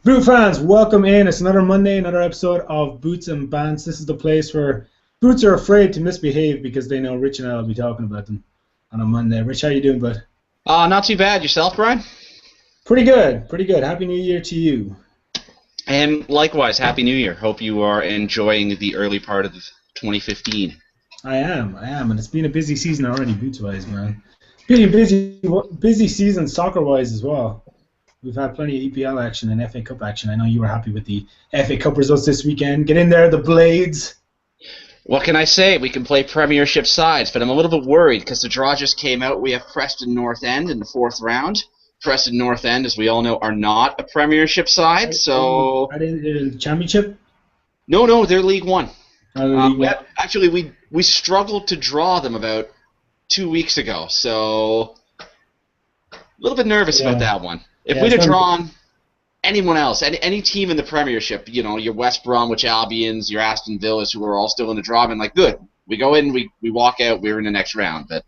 Boot fans, welcome in. It's another Monday, another episode of Boots and Bantz. This is the place where boots are afraid to misbehave because they know Rich and I will be talking about them on a Monday. Rich, how you doing, bud? Not too bad. Yourself, Brian? Pretty good, pretty good. Happy New Year to you. And likewise, Happy New Year. Hope you are enjoying the early part of 2015. I am, and it's been a busy season already, boots-wise, man. Been a busy season soccer-wise as well. We've had plenty of EPL action and FA Cup action. I know you were happy with the FA Cup results this weekend. Get in there, the Blades. What can I say? We can play Premiership sides, but I'm a little bit worried because the draw just came out. We have Preston North End in the fourth round. Preston North End, as we all know, are not a Premiership side, so... Are they in the Championship? No, they're League One. League One. Actually, we struggled to draw them about 2 weeks ago, so... A little bit nervous about that one. If we'd have drawn anyone else, any team in the Premiership, you know, your West Bromwich Albions, your Aston Villas, who are all still in the draw, and like, good. We go in, we walk out, we're in the next round. But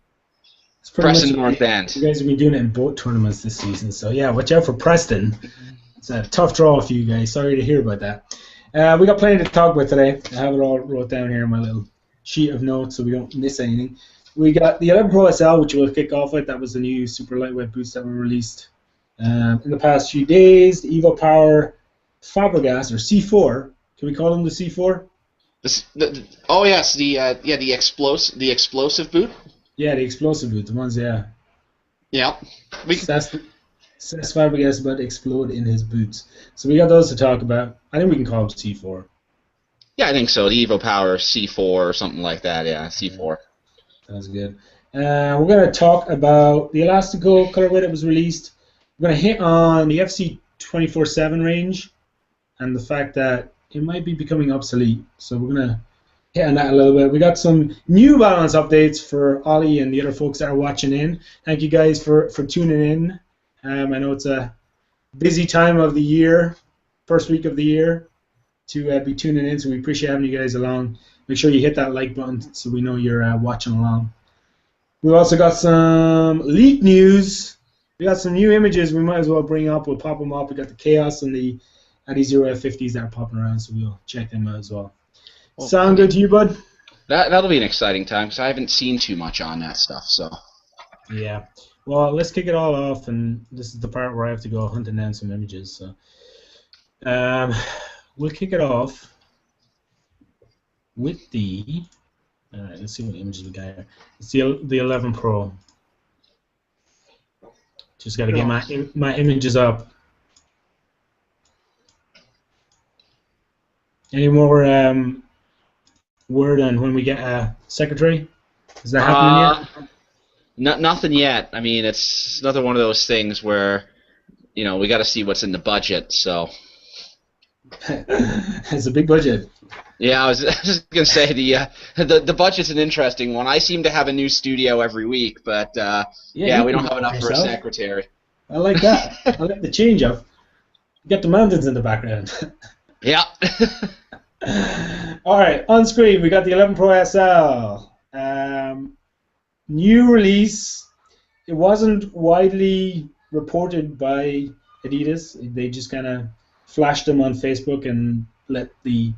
Preston North End. You guys have been doing it in both tournaments this season, so yeah, watch out for Preston. It's a tough draw for you guys. Sorry to hear about that. We got plenty to talk about today. I have it all wrote down here in my little sheet of notes so we don't miss anything. We got the 11 Pro SL, which we'll kick off with. That was the new super lightweight boots that were released in the past few days. The evoPOWER Fabregas, or C4. Can we call them the C4? Oh yes, the explosive boot. Yeah, the explosive boot. The ones, yeah. Yeah. Cesc Fabregas about to explode in his boots. So we got those to talk about. I think we can call them C4. Yeah, I think so. The evoPOWER C4 or something like that. Yeah, C4. Sounds good. We're going to talk about the Elastico colorway that was released. We're going to hit on the FC 24/7 range and the fact that it might be becoming obsolete. So we're going to hit on that a little bit. We got some New Balance updates for Ollie and the other folks that are watching in. Thank you guys for tuning in. I know it's a busy time of the year, first week of the year, to be tuning in. So we appreciate having you guys along. Make sure you hit that like button so we know you're watching along. We've also got some leak news. We got some new images we might as well bring up. We'll pop them up. We got the Chaos and the Adizero F50s that are popping around, so we'll check them out as well. Sound good to you, bud? That'll be an exciting time because I haven't seen too much on that stuff. So. Yeah. Well, let's kick it all off, and this is the part where I have to go hunting down some images. So, we'll kick it off with the. All right, let's see what images we got here. It's the 11 Pro. Just got to get my images up. Any more word on when we get a secretary? Is that happening yet? Nothing yet. I mean, it's another one of those things where, you know, we got to see what's in the budget. So. It's a big budget. Yeah, I was just gonna say the budget's an interesting one. I seem to have a new studio every week, but we don't have enough for a secretary. I like that. I like the change up. You got the mountains in the background. Yeah. All right, on screen we got the 11 Pro SL. New release. It wasn't widely reported by Adidas. They just kind of flashed them on Facebook and let the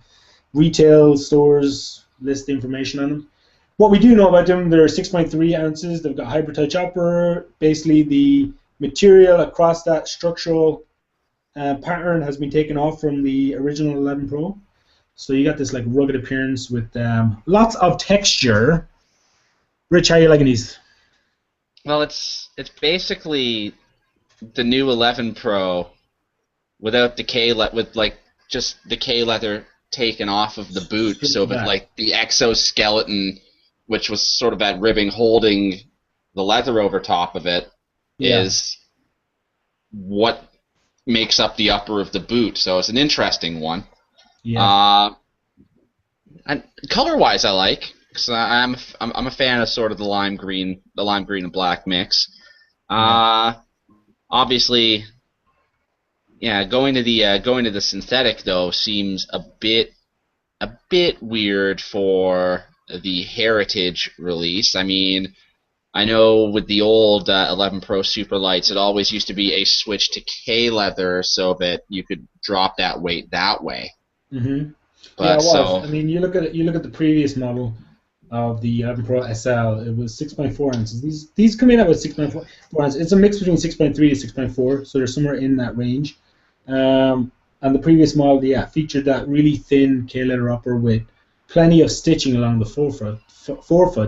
retail stores list information on them. What we do know about them, they're 6.3 ounces. They've got hybrid touch upper. Basically, the material across that structural pattern has been taken off from the original 11 Pro. So you got this like rugged appearance with lots of texture. Rich, how are you liking these? Well, it's basically the new 11 Pro without decay, with like just decay leather taken off of the boot, so that like the exoskeleton, which was sort of that ribbing holding the leather over top of it, is what makes up the upper of the boot. So it's an interesting one. Yeah. And color-wise, I like, because I'm a fan of sort of the lime green and black mix. Obviously. Yeah, going to the synthetic though seems a bit weird for the Heritage release. I mean, I know with the old 11 Pro Superlights, it always used to be a switch to K leather so that you could drop that weight that way. Mm-hmm. Yeah, But it was. so, I mean, you look at the previous model of the 11 Pro SL. It was 6.4 ounces. These come in at with 6.4 ounces. It's a mix between 6.3 to 6.4, so they're somewhere in that range. And the previous model, yeah, featured that really thin K-leather upper with plenty of stitching along the forefoot.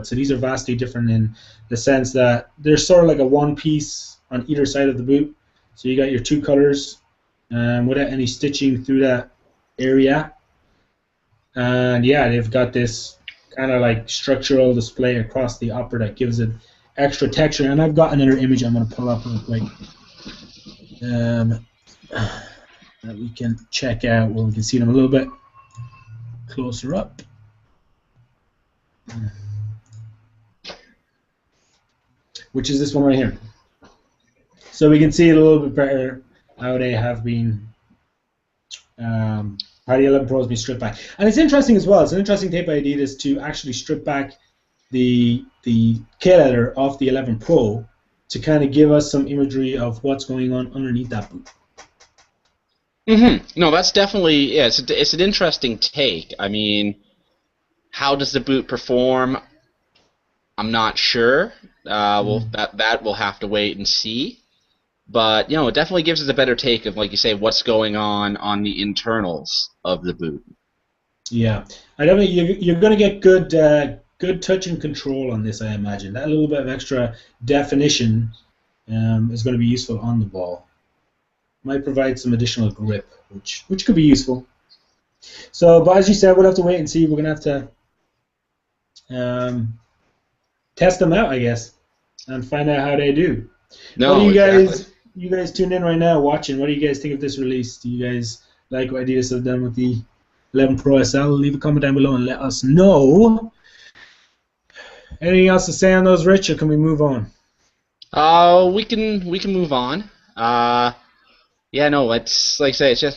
So these are vastly different in the sense that they're sort of like a one piece on either side of the boot. So you got your two colors without any stitching through that area. And yeah, they've got this kind of like structural display across the upper that gives it extra texture. And I've got another image I'm going to pull up real quick that we can check out where we can see them a little bit closer up. Which is this one right here. So we can see it a little bit better how they have been, how the 11 Pro has been stripped back. And it's interesting as well. It's an interesting take by Adidas to actually strip back the K-leather off the 11 Pro to kind of give us some imagery of what's going on underneath that boot. No, that's definitely, yeah, it's an interesting take. I mean, how does the boot perform? I'm not sure. That we'll have to wait and see. But it definitely gives us a better take of, like you say, what's going on the internals of the boot. Yeah, I definitely you're going to get good touch and control on this. I imagine that little bit of extra definition is going to be useful on the ball. Might provide some additional grip, which could be useful. So, but as you said, we'll have to wait and see. We're going to have to test them out, I guess, and find out how they do. No, what do exactly. you guys tuned in right now watching? What do you guys think of this release? Do you guys like what Adidas have done with the 11 Pro SL? Leave a comment down below and let us know. Anything else to say on those, Rich, or can we move on? We can move on. Yeah, no, it's like I say,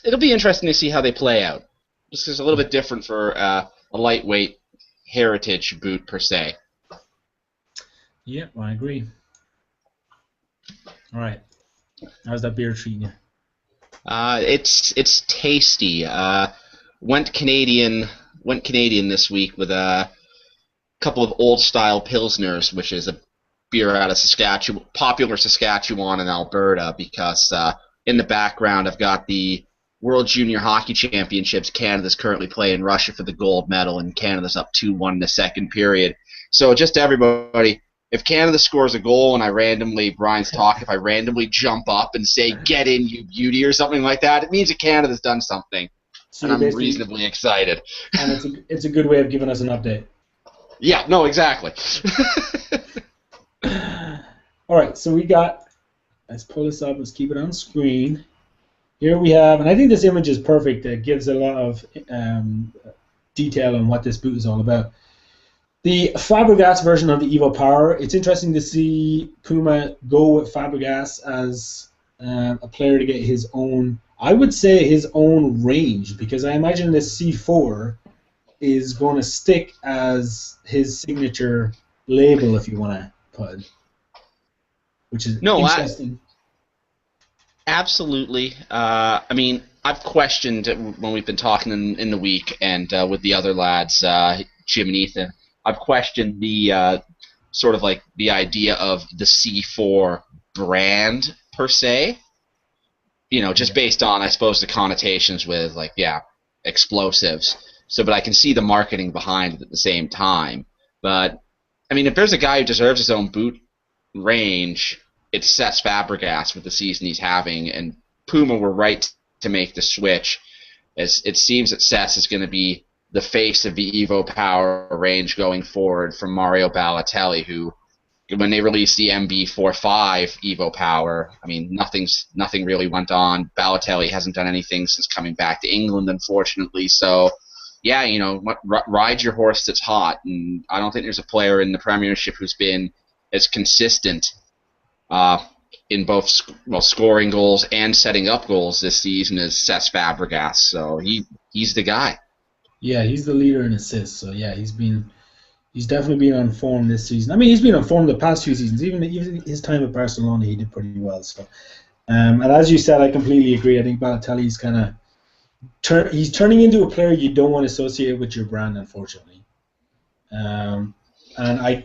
it'll be interesting to see how they play out. This is a little bit different for a lightweight heritage boot per se. Yeah, I agree. All right, how's that beer treating you? It's tasty. Went Canadian this week with a couple of old style pilsners, which is a beer out of Saskatchewan, popular Saskatchewan and Alberta, because in the background I've got the World Junior Hockey Championships. Canada's currently playing Russia for the gold medal, and Canada's up 2-1 in the second period. So just to everybody, if Canada scores a goal and Brian's talk, if I randomly jump up and say, "Get in, you beauty," or something like that, it means that Canada's done something. So and I'm reasonably excited. And it's a good way of giving us an update. Yeah, no, exactly. All right, so we got, let's pull this up, let's keep it on screen. Here we have, and I think this image is perfect. It gives a lot of detail on what this boot is all about. The Fabregas version of the evoPOWER. It's interesting to see Puma go with Fabregas as a player to get his own, I would say his own range, because I imagine this C4 is going to stick as his signature label, if you want to put it, which is interesting. Absolutely. I mean, I've questioned when we've been talking in the week and with the other lads, Jim and Ethan, I've questioned the sort of like the idea of the C4 brand per se. Just based on, I suppose, the connotations with, like, explosives. So, but I can see the marketing behind it at the same time. But, I mean, if there's a guy who deserves his own boot range, it's Cesc Fabregas with the season he's having, and Puma were right to make the switch, as it seems that Cesc is going to be the face of the evoPOWER range going forward from Mario Balotelli, who, when they released the MB45 evoPOWER, I mean, nothing really went on. Balotelli hasn't done anything since coming back to England, unfortunately. So, yeah, ride your horse that's hot. And I don't think there's a player in the Premiership who's been as consistent in both scoring goals and setting up goals this season as Cesc Fabregas. So he's the guy. Yeah, he's the leader in assists. So yeah, he's been He's definitely been on form this season. I mean, he's been on form the past few seasons. Even his time at Barcelona, he did pretty well. So, and as you said, I completely agree. I think Balotelli's kind of he's turning into a player you don't want to associate with your brand, unfortunately. And I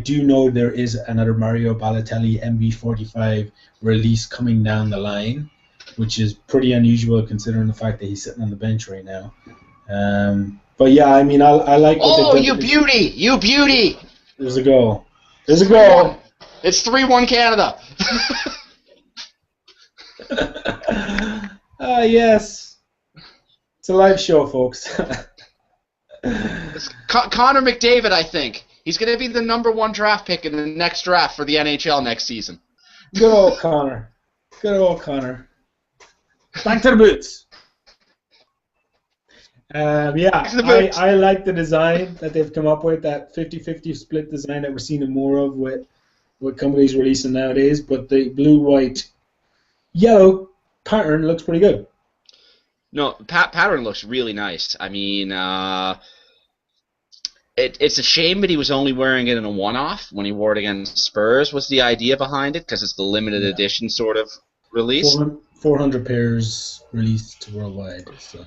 do know there is another Mario Balotelli MB45 release coming down the line, which is pretty unusual considering the fact that he's sitting on the bench right now. But yeah, I mean, I like what they've Oh, done. you beauty! You beauty! There's a goal. There's a goal. It's 3-1 Canada. Yes. It's a live show, folks. It's Connor McDavid, I think. He's going to be the #1 draft pick in the next draft for the NHL next season. Good old Connor. Good old Connor. Back to the boots. I like the design that they've come up with, that 50-50 split design that we're seeing more of with what companies releasing nowadays, but the blue, white, yellow pattern looks pretty good. No, pattern looks really nice. I mean, it's a shame that he was only wearing it in a one-off when he wore it against Spurs was the idea behind it, because it's the limited edition sort of release. 400 pairs released worldwide. So.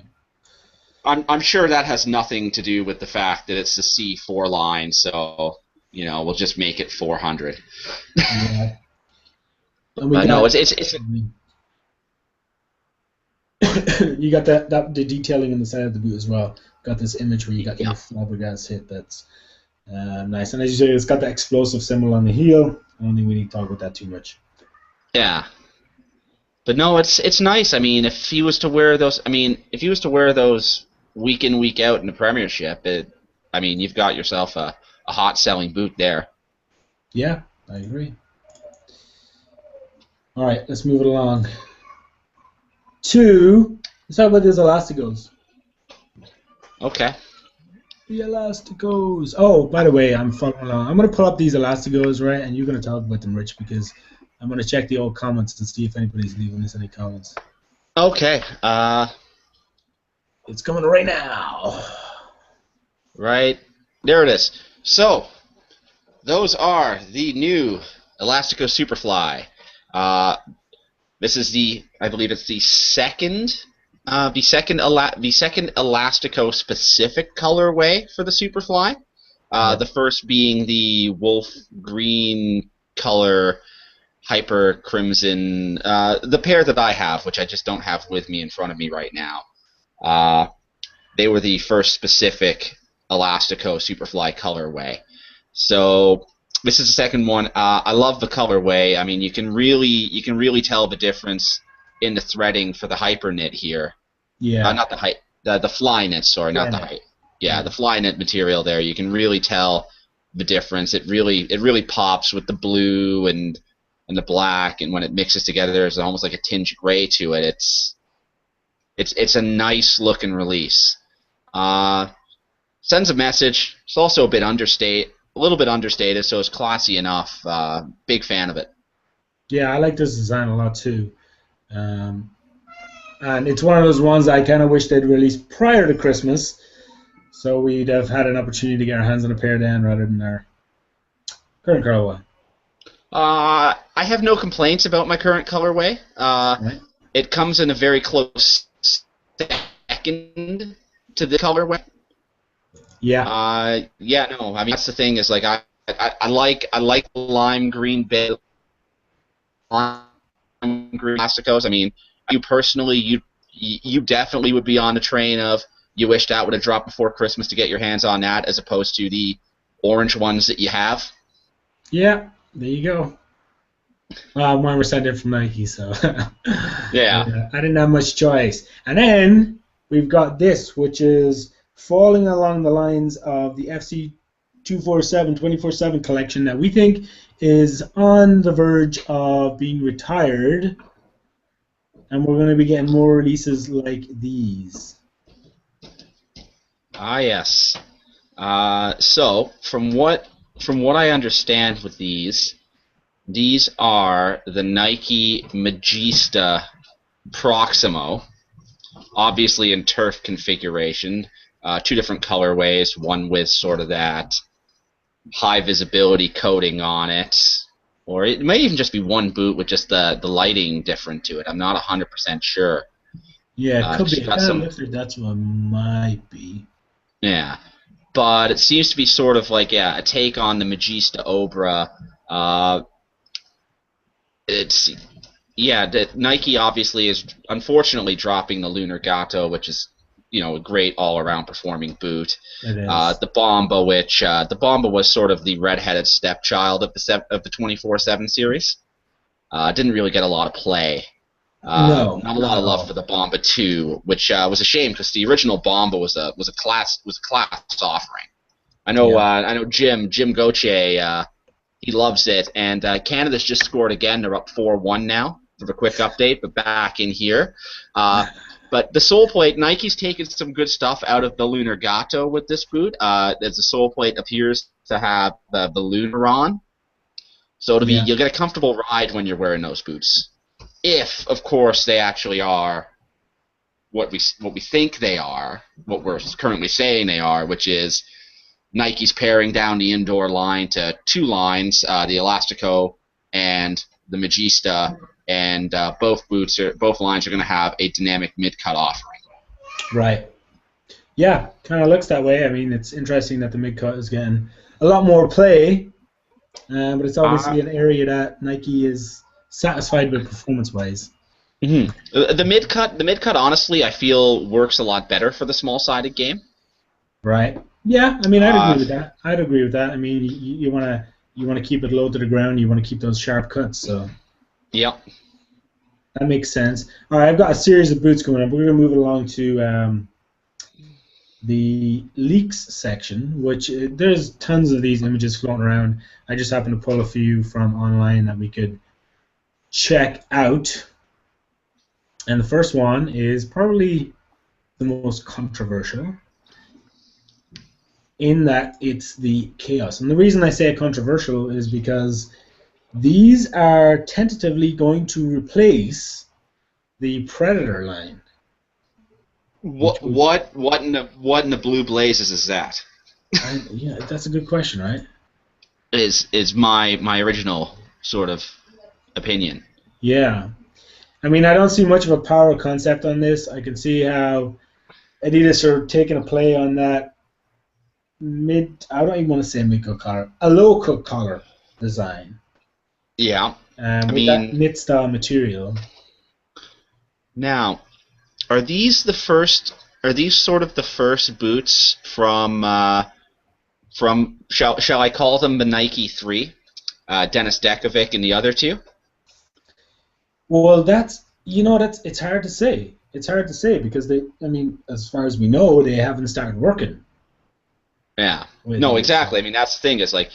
I'm sure that has nothing to do with the fact that it's the C4 line, so, we'll just make it 400. Yeah. But no, it's you got the detailing on the side of the boot as well. Got this image where you got the Fabregas hit that's nice. And as you say, it's got the explosive symbol on the heel. I don't think we need to talk about that too much. Yeah. But no, it's nice. I mean, if he was to wear those week in, week out in the Premiership, you've got yourself a hot selling boot there. Yeah, I agree. All right, let's move it along. Let's talk about these Elastigos. Okay. The Elastigos. Oh, by the way, I'm following along. I'm going to pull up these Elastigos, right, and you're going to talk about them, Rich, because I'm going to check the old comments and see if anybody's leaving us any comments. Okay. It's coming right now. Right. There it is. So, those are the new Elastico Superfly. This is I believe it's the second Elastico specific colorway for the Superfly. The first being the wolf green color hyper crimson, the pair that I have, which I just don't have with me in front of me right now. They were the first specific Elastico Superfly colorway. So this is the second one. I love the colorway. I mean, you can really tell the difference in the threading for the hyper knit here. Yeah. Not the fly knit. Sorry, not the hype. Yeah, the fly knit material there. You can really tell the difference. It really pops with the blue and the black, and when it mixes together, there's almost like a tinge of gray to it. It's a nice looking release. Sends a message. It's also a little bit understated, so it's classy enough. Big fan of it. Yeah, I like this design a lot too. And it's one of those ones I kind of wish they'd released prior to Christmas, so we'd have had an opportunity to get our hands on a pair then rather than our current colorway. I have no complaints about my current colorway. Right. It comes in a very close second to the colorway. Yeah. No. I mean, that's the thing is, like, I like the lime green bit, lime green Elasticos. I mean, you personally, you definitely would be on the train of you wish that would have dropped before Christmas to get your hands on that, as opposed to the orange ones that you have. Yeah. There you go. Mine were sent in from Nike, so yeah. I didn't have much choice. And then we've got this, which is falling along the lines of the FC 24/7 collection that we think is on the verge of being retired, and we're going to be getting more releases like these. Ah, yes. So from what I understand with these are the Nike Magista Proximo, obviously in turf configuration. two different colorways, one with sort of that high visibility coating on it, or it may even just be one boot with just the lighting different to it. I'm not 100% sure. Yeah, it could be. She's It got kind of some, looks like that's what it might be. yeah, but it seems to be sort of like a take on the Magista Obra. It's Nike obviously is unfortunately dropping the Lunar Gato, which is a great all-around performing boot. It is. The Bomba, which the Bomba was sort of the redheaded stepchild of the 24/7 series. Didn't really get a lot of play. No, Not a not lot at of love all. for the Bomba 2, which was a shame because the original Bomba was a class offering. Yeah. I know Jim Gauthier, he loves it, and Canada's just scored again. They're up 4-1 now for the quick update, but back in here. But the sole plate, Nike's taken some good stuff out of the Lunar Gato with this boot. As the sole plate appears to have the Lunar on, so Yeah. you'll get a comfortable ride when you're wearing those boots. If, of course, they actually are what we think they are, what we're currently saying they are, which is Nike's paring down the indoor line to two lines, the Elastico and the Magista, and both lines are going to have a dynamic mid-cut offering. Right. Yeah, kind of looks that way. I mean, it's interesting that the mid-cut is getting a lot more play, but it's obviously an area that Nike is satisfied with performance-wise. Mm-hmm. The mid-cut, honestly, I feel works a lot better for the small-sided game. Right. Yeah, I mean, I'd agree with that. I mean, you want to keep it low to the ground. You want to keep those sharp cuts. So. Yep. That makes sense. All right, I've got a series of boots going up. We're going to move it along to the leaks section, which there's tons of these images floating around. I just happened to pull a few from online that we could check out. And the first one is probably the most controversial in that it's the Chaos. And the reason I say controversial is because these are tentatively going to replace the Predator line. What in the blue blazes is that? Yeah, that's a good question, right? Is my original sort of opinion. Yeah. I mean, I don't see much of a power concept on this. I can see how Adidas are taking a play on that I don't even want to say mid-cut collar, a low-cut collar design. Yeah. With that knit-style material. Now, are these sort of the first boots from shall I call them the Nike 3? Dennis Dekovic and the other two? Well, it's hard to say. It's hard to say because as far as we know, they haven't started working. Yeah. No, exactly. I mean, that's the thing. Is like,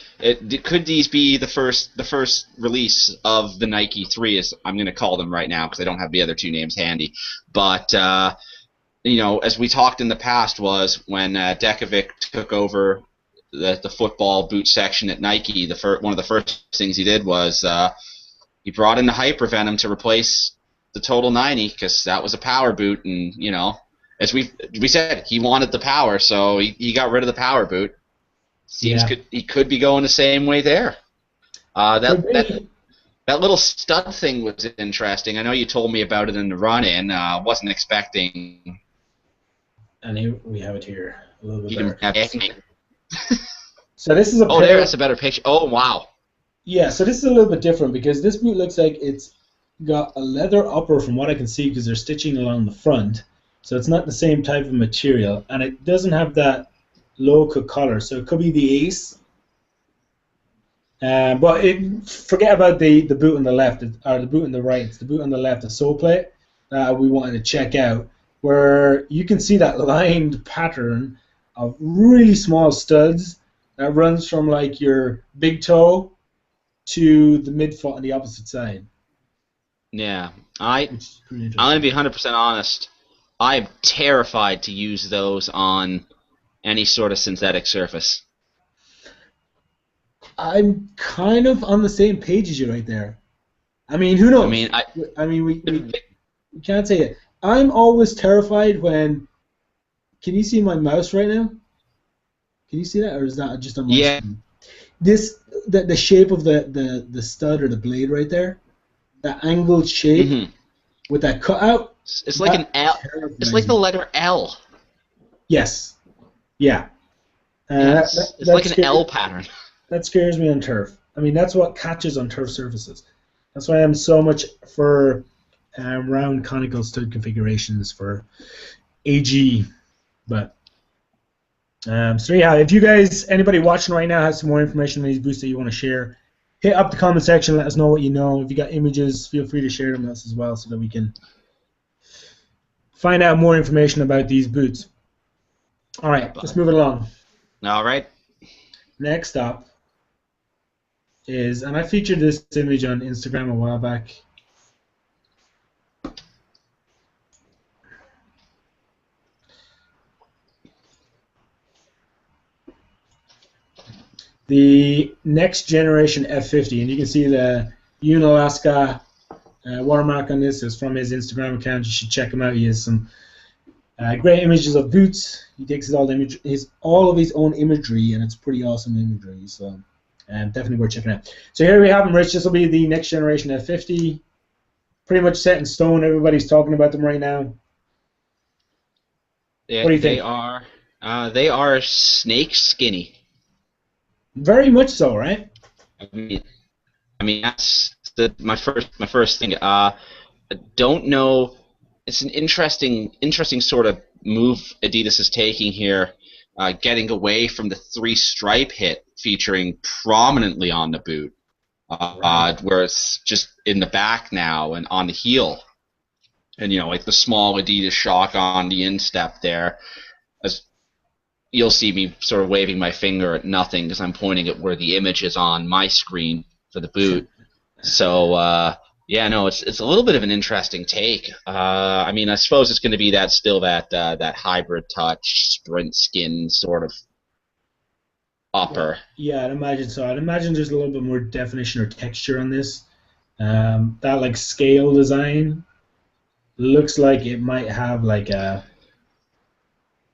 could these be the first release of the Nike 3? Is I'm going to call them right now because I don't have the other two names handy. But as we talked in the past, was when Dekovic took over the football boot section at Nike. One of the first things he did was he brought in the Hypervenom to replace the Total 90 because that was a power boot, and as we said, he wanted the power, so he got rid of the power boot. Seems he could be going the same way there. That little stud thing was interesting. I know you told me about it in the run-in. Wasn't expecting. And here we have it here a little bit better. So this is a. Oh, that's a better picture. Oh, wow. Yeah, so this is a little bit different because this boot looks like it's got a leather upper from what I can see because they're stitching along the front. So it's not the same type of material, and it doesn't have that low-cut collar. So it could be the Ace. But forget about the boot on the left, or the boot on the right. It's the boot on the left, the sole plate, that we wanted to check out, where you can see that lined pattern of really small studs that runs from like your big toe to the midfoot on the opposite side. Yeah, I'm gonna be 100% honest. I'm terrified to use those on any sort of synthetic surface. I'm kind of on the same page as you right there. I mean, who knows? We can't say it. I'm always terrified when Can you see my mouse right now? Can you see that, or is that just on my Yeah. screen? The shape of the stud or the blade right there, that angled shape Mm-hmm. with that cutout. It's like an L. It's like the Me. letter L. Yes. Yeah. Yeah, That, it's like an scares, L pattern. that scares me on turf. I mean, that's what catches on turf surfaces. That's why I'm so much for round conical stud configurations for AG. But so yeah, if you guys, anybody watching right now has some more information on these boots that you want to share, hit up the comment section. Let us know what you know. If you got images, feel free to share them with us as well, so that we can find out more information about these boots. All right, let's move it along. All right. Next up is, and I featured this image on Instagram a while back. The next generation F50, and you can see the Unalaska watermark on this is from his Instagram account. You should check him out. He has some great images of boots. He takes all of his own imagery, and it's pretty awesome imagery. So definitely worth checking out. So here we have them, Rich. This will be the next generation F50. Pretty much set in stone. Everybody's talking about them right now. Yeah, What do you think? They are snake skinny. Very much so, right? I mean that's my first thing. I don't know. It's an interesting sort of move Adidas is taking here, getting away from the 3-stripe hit featuring prominently on the boot, where it's just in the back now and on the heel, and like the small Adidas shock on the instep there. As you'll see me sort of waving my finger at nothing because I'm pointing at where the image is on my screen for the boot. So yeah, no, it's a little bit of an interesting take. I mean, I suppose it's going to be that hybrid touch sprint skin sort of upper. Yeah, I'd imagine so. I'd imagine there's a little bit more definition or texture on this. That like scale design looks like it might have like a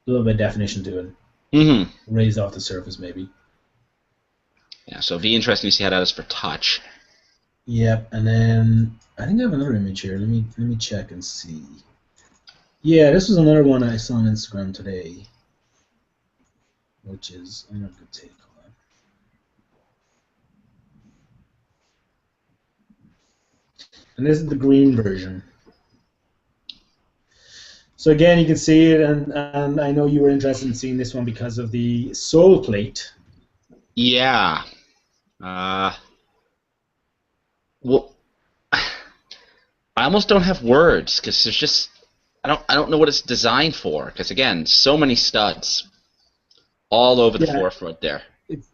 little bit of definition to it. Mm-hmm. Raised off the surface, maybe. Yeah, so it'll be interesting to see how that is for touch. Yep, and then I think I have another image here. Let me check and see. Yeah, this was another one I saw on Instagram today, which is I'm not gonna take on. And this is the green version. So again, you can see it, and I know you were interested in seeing this one because of the sole plate. Yeah. Well, I almost don't have words because there's just I don't know what it's designed for. Because again, so many studs all over the forefoot there.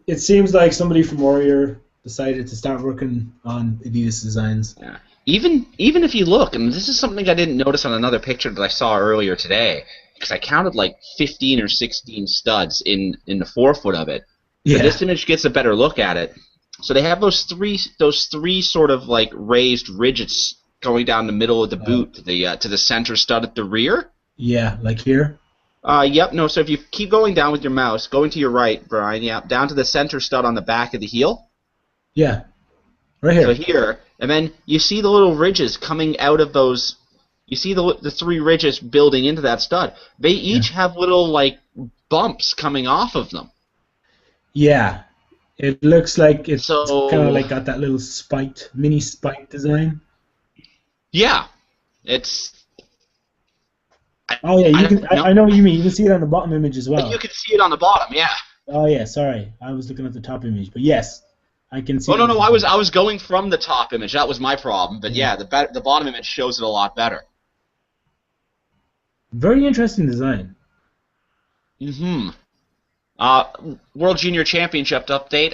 It seems like somebody from Warrior decided to start working on Adidas designs. Yeah. Even if you look, and this is something I didn't notice on another picture that I saw earlier today, because I counted like 15 or 16 studs in the forefoot of it. Yeah. So this image gets a better look at it. So they have those three sort of like raised ridges going down the middle of the boot to the center stud at the rear. Yeah, like here. Yep. No. So if you keep going down with your mouse, going to your right, Brian. Yeah, down to the center stud on the back of the heel. Yeah. Right here. So here, and then you see the little ridges coming out of those. You see the 3 ridges building into that stud. They each have little like bumps coming off of them. Yeah, it looks like it's kind of like got that little mini spiked design. Yeah, it's. Oh yeah, I know what you mean. You can see it on the bottom image as well. You can see it on the bottom, yeah. Oh yeah, sorry, I was looking at the top image, but yes. I can see. Oh no, I was going from the top image. That was my problem. But yeah, the bottom image shows it a lot better. Very interesting design. Mm-hmm. World Junior Championship update.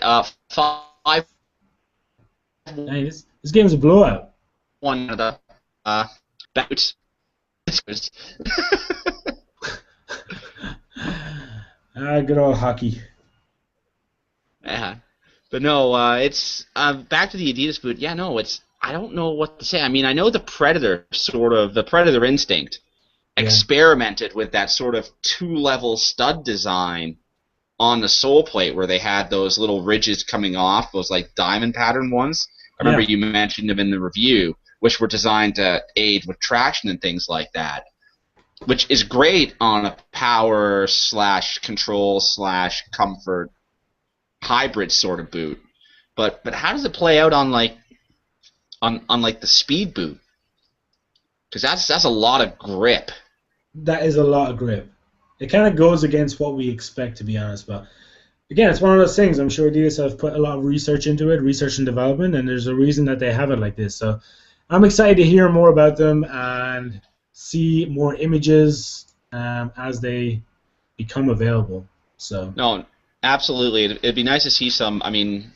5. Hey, this game is a blowout. One of the bouts. Good old hockey. Yeah. But no, it's back to the Adidas boot. Yeah, no, I don't know what to say. I mean, I know the Predator instinct experimented with that sort of 2-level stud design on the sole plate where they had those little ridges coming off, those like diamond pattern ones. I remember you mentioned them in the review, which were designed to aid with traction and things like that, which is great on a power / control / comfort hybrid sort of boot. But how does it play out on like the speed boot? Because that's a lot of grip. That is a lot of grip. It kind of goes against what we expect, to be honest. But again, it's one of those things. I'm sure Adidas have put a lot of research into it, research and development, and there's a reason that they have it like this. So I'm excited to hear more about them and see more images as they become available. So no, absolutely, it'd be nice to see some. I mean,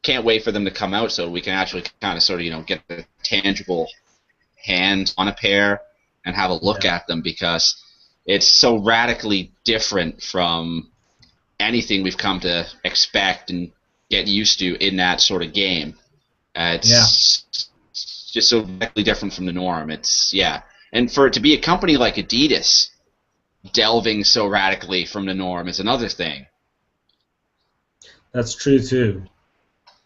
can't wait for them to come out so we can actually kind of sort of get the tangible hands on a pair and have a look at them, because it's so radically different from anything we've come to expect and get used to in that sort of game. It's just so radically different from the norm. And for it to be a company like Adidas delving so radically from the norm is another thing. That's true too.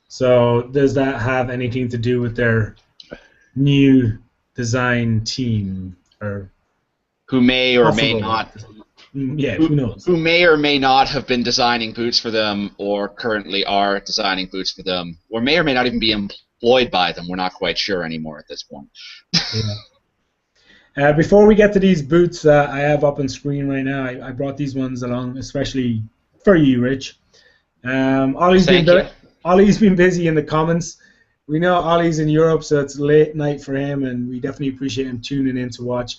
So does that have anything to do with their new design team, or who may or may not? Yeah, who knows? Who may or may not have been designing boots for them, or currently are designing boots for them, or may not even be employed by them. We're not quite sure anymore at this point. Before we get to these boots I have up on screen right now, I brought these ones along, especially for you, Rich. Ollie's been busy in the comments. We know Ollie's in Europe, so it's late night for him, and we definitely appreciate him tuning in to watch.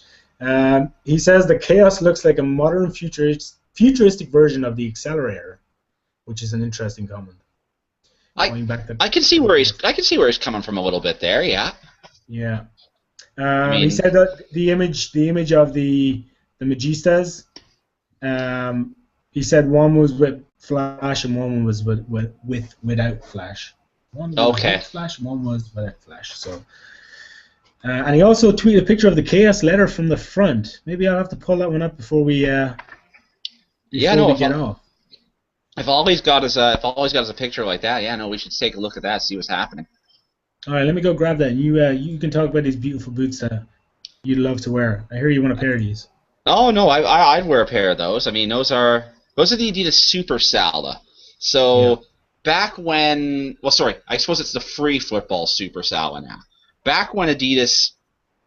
He says the Chaos looks like a modern futuristic version of the Accelerator, which is an interesting comment. I can see where he's coming from a little bit there. Yeah. Yeah. He said that the image of the Magistas, he said one was with flash and one was without flash. One was with flash, one was without flash. So, and he also tweeted a picture of the Chaos letter from the front. Maybe I'll have to pull that one up before we get off. If Ollie's got us a picture like that, we should take a look at that, see what's happening. All right, let me go grab that. You can talk about these beautiful boots that you'd love to wear. I hear you want a pair of these. Oh no, I'd wear a pair of those. I mean, those are the Adidas Super Sala. So back when, I suppose it's the free football Super Sala now. Back when Adidas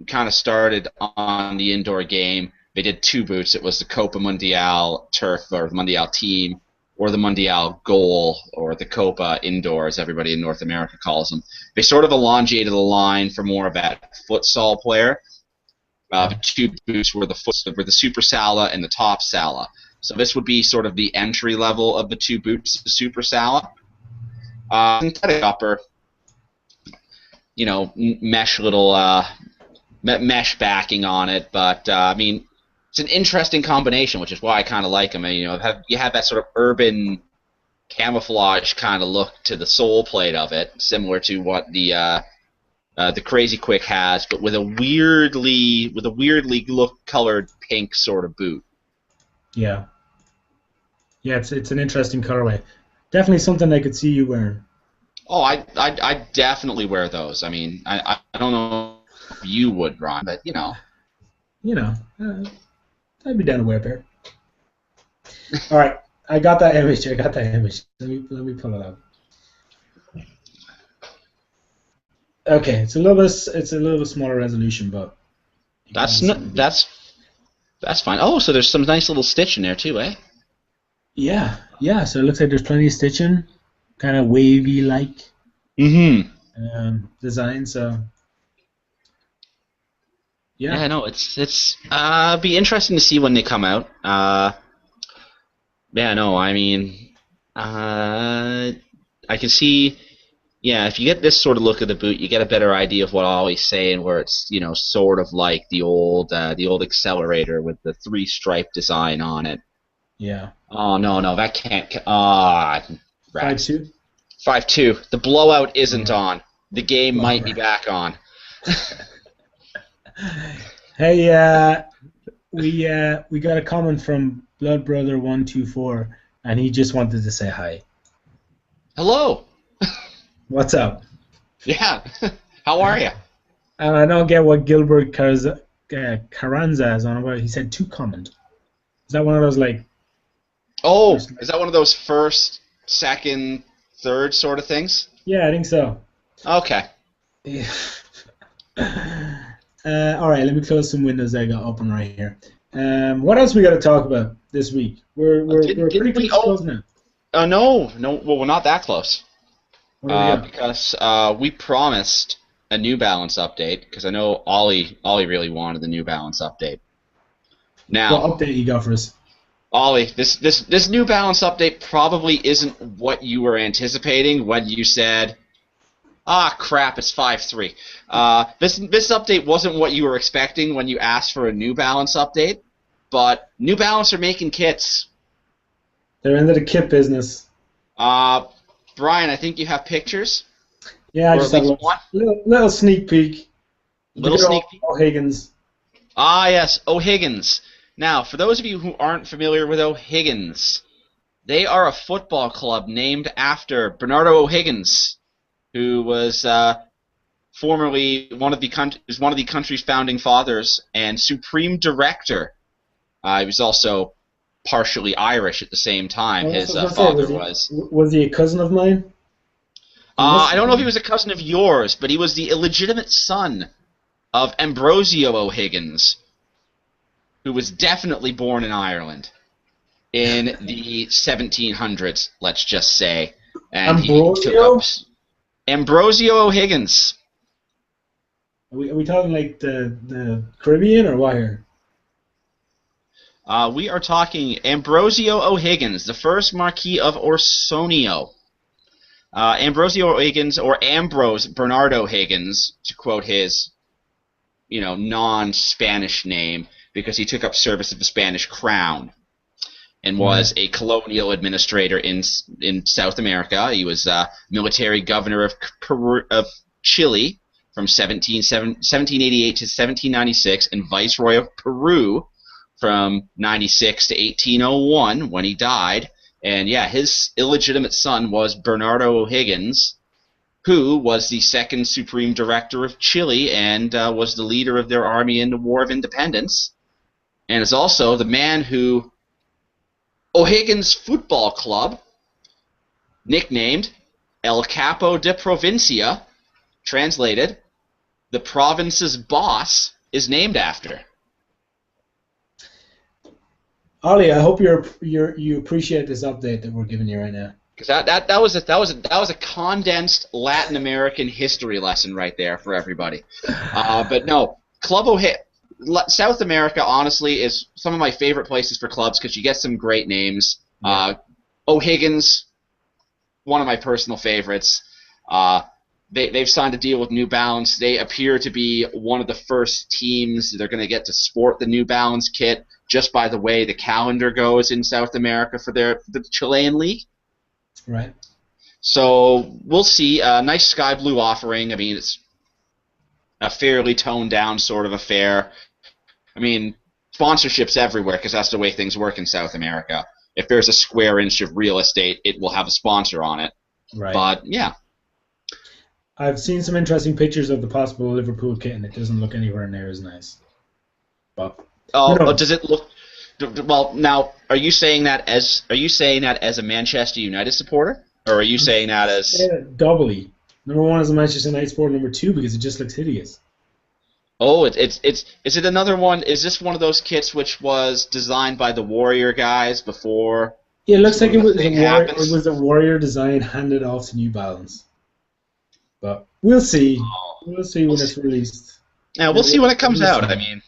kind of started on the indoor game, they did two boots. It was the Copa Mundial Turf, or the Mundial Team, or the Mundial Goal, or the Copa Indoor, as everybody in North America calls them. They sort of elongated the line for more of that futsal player. The two boots were the Super Sala and the Top Sala. So this would be sort of the entry level of the two boots, the Super Sala. Synthetic upper, mesh backing on it, but I mean, it's an interesting combination, which is why I kind of like them. And, you have that sort of urban camouflage kind of look to the sole plate of it, similar to what the Crazy Quick has, but with a weirdly colored pink sort of boot. Yeah. Yeah, it's an interesting colorway. Definitely something I could see you wearing. Oh, I definitely wear those. I mean, I don't know if you would, Ron, but I'd be down to wear a pair. All right, I got that image. Let me pull it up. Okay, it's a little bit smaller resolution, but that's fine. Oh, so there's some nice little stitch in there too, eh? Yeah. So it looks like there's plenty of stitching, kind of wavy like design. So yeah, no, it's be interesting to see when they come out. I mean, I can see. Yeah, if you get this sort of look at the boot, you get a better idea of what I always say, where it's sort of like the old Accelerator with the 3-stripe design on it. Yeah. Oh no, that can't. 5.2. 5.2. The blowout isn't on. The game might be back on. Hey, we got a comment from Blood Brother 124, and he just wanted to say hi. Hello. What's up? Yeah. How are you? And I don't get what Gilbert Carranza is on about. He said too comment. Is that one of those like? Oh, is that one of those first, second, third sort of things? Yeah, I think so. Okay. Yeah. All right, let me close some windows I got open right here. What else we got to talk about this week? We're pretty close to closing now. No. Well, we're not that close. What do we got? Because we promised a New Balance update. Because I know Ollie really wanted the New Balance update. Now, What update you got for us? Ollie, this New Balance update probably isn't what you were anticipating when you said, "Ah, crap, it's 5.3." This update wasn't what you were expecting when you asked for a New Balance update, but New Balance are making kits. They're into the kit business. Brian, I think you have pictures. Yeah, I just have a little sneak peek. Little sneak peek. O'Higgins. Ah, yes, O'Higgins. Now, for those of you who aren't familiar with O'Higgins, they are a football club named after Bernardo O'Higgins, who was formerly one of the country's founding fathers and supreme director. He was also partially Irish at the same time. His father was. Was he a cousin of mine? I don't know if he was a cousin of yours, but he was the illegitimate son of Ambrosio O'Higgins, who was definitely born in Ireland in the 1700s, let's just say. And Ambrosio? Ambrosio O'Higgins. Are we talking like the Caribbean or what here? We are talking Ambrosio O'Higgins, the first Marquis of Orsonio. Ambrosio O'Higgins, or Ambrose Bernardo Higgins, to quote his, non-Spanish name, because he took up service of the Spanish crown and was a colonial administrator in South America. He was military governor of Chile from 1788 to 1796 and viceroy of Peru from 96 to 1801 when he died. And yeah, his illegitimate son was Bernardo O'Higgins, who was the second supreme director of Chile and was the leader of their army in the War of Independence, and is also the man who O'Higgins Football Club, nicknamed El Capo de Provincia, translated, the province's boss, is named after. Ollie, I hope you appreciate this update that we're giving you right now. Because that was a condensed Latin American history lesson right there for everybody. But no, South America honestly is some of my favorite places for clubs because you get some great names. O'Higgins, one of my personal favorites. They've signed a deal with New Balance. They appear to be one of the first teams that are going to get to sport the New Balance kit just by the way the calendar goes in South America for the Chilean league. Right. So we'll see. Nice sky blue offering. I mean, it's a fairly toned down sort of affair. I mean, sponsorships everywhere because that's the way things work in South America. If there's a square inch of real estate, it will have a sponsor on it. Right. But yeah. I've seen some interesting pictures of the possible Liverpool kit, and it doesn't look anywhere near as nice. But does it look? Well, now, are you saying that as a Manchester United supporter, or are you saying that as doubly? Number one is a Manchester United supporter. Number two, because it just looks hideous. Oh, is it another one? Is this one of those kits which was designed by the Warrior guys before? Yeah, it looks like it was a Warrior design handed off to New Balance. But we'll see. We'll see when it's released. Yeah, we'll see when it comes out. I mean,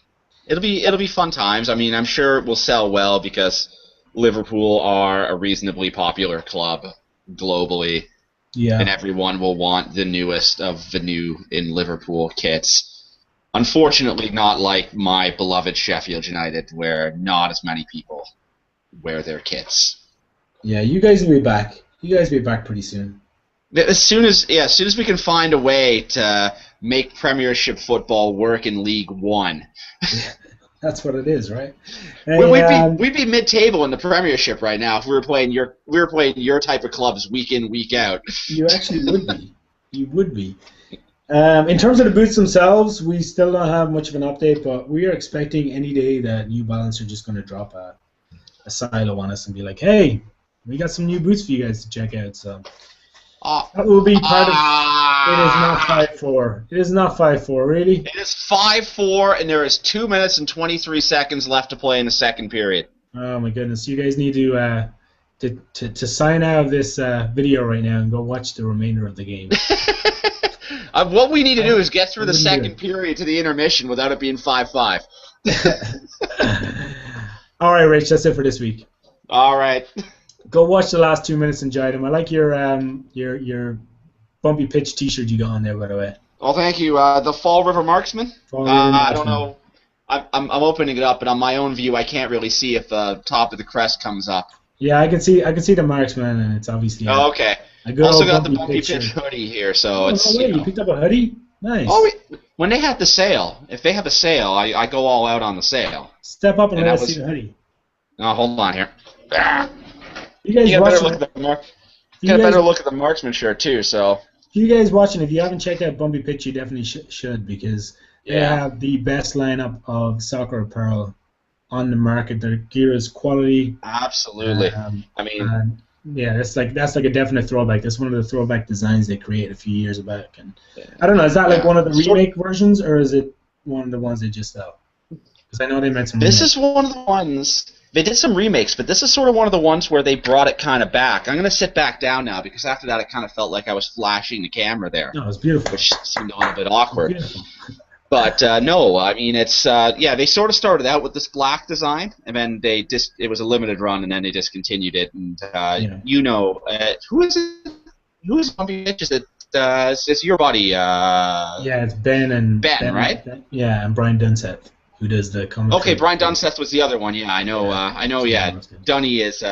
it'll be fun times. I mean, I'm sure it will sell well because Liverpool are a reasonably popular club globally. Yeah. And everyone will want the newest of the new in Liverpool kits. Unfortunately, not like my beloved Sheffield United, where not as many people wear their kits. Yeah, you guys will be back. You guys will be back pretty soon. As soon as we can find a way to make Premiership football work in League One. That's what it is, right? We'd be mid-table in the Premiership right now if we were playing your type of clubs week in, week out. You actually would be. You would be. In terms of the boots themselves, we still don't have much of an update, but we are expecting any day that New Balance are just going to drop a silo on us and be like, "Hey, we got some new boots for you guys to check out." So that will be part of. It is not 5-4. It is not 5-4, really. It is 5-4, and there is 2 minutes and 23 seconds left to play in the second period. Oh my goodness! You guys need to sign out of this video right now and go watch the remainder of the game. What we need to do is get through the second period to the intermission without it being 5-5. All right, Rich, that's it for this week. All right. Go watch the last 2 minutes, enjoy them. I like your bumpy pitch T-shirt you got on there, by the way. Well, thank you. The Fall River Marksman. I don't know. I'm opening it up, but on my own view, I can't really see if the top of the crest comes up. Yeah, I can see the Marksman, and it's obviously. Oh, okay. Also got the bumpy pitch hoodie here, so it's. No way, you picked up a hoodie? Nice. Oh, when they have the sale, if they have a sale, I go all out on the sale. Step up and let us see the hoodie. Oh, hold on here. You guys get a better look at the Marksman shirt too. So. You guys watching, if you haven't checked out Bumpy Pitch, you definitely should, because they have the best lineup of soccer apparel on the market. Their gear is quality. Absolutely. That's like a definite throwback. That's one of the throwback designs they created a few years back. And I don't know, is that like one of the remake versions, or is it one of the ones they just sell? Because I know they made some. This is one of the ones. They did some remakes, but this is sort of one of the ones where they brought it kind of back. I'm going to sit back down now because after that it kind of felt like I was flashing the camera there. No, it was beautiful. Which seemed a little bit awkward. But no, I mean, it's they sort of started out with this black design, and then it was a limited run, and then they discontinued it. And who is it? Who is Bumpy Pitch? Is it? It's your buddy. It's Ben, right? Yeah, and Brian Dunseth, who does the commentary. Okay, Brian Dunseth was the other one. Yeah, I know. Yeah, Dunny is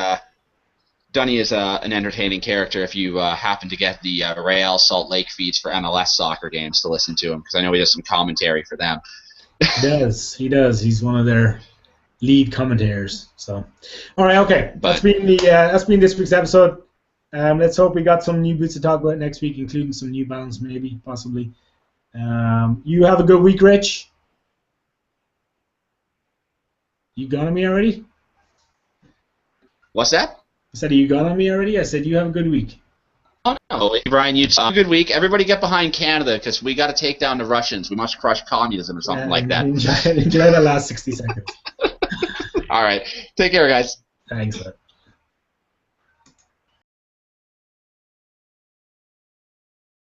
an entertaining character if you happen to get the Real Salt Lake feeds for MLS soccer games to listen to him, because I know he does some commentary for them. He does. He's one of their lead commentators. So, all right, okay. That's been this week's episode. Let's hope we got some new boots to talk about next week, including some New Balance, maybe, possibly. You have a good week, Rich. You got on me already? What's that? I said, you got on me already? I said, you have a good week. Oh, no, Brian, you have a good week. Everybody get behind Canada, because we got to take down the Russians. We must crush communism or something like that. Enjoy the last 60 seconds. All right. Take care, guys. Thanks, man.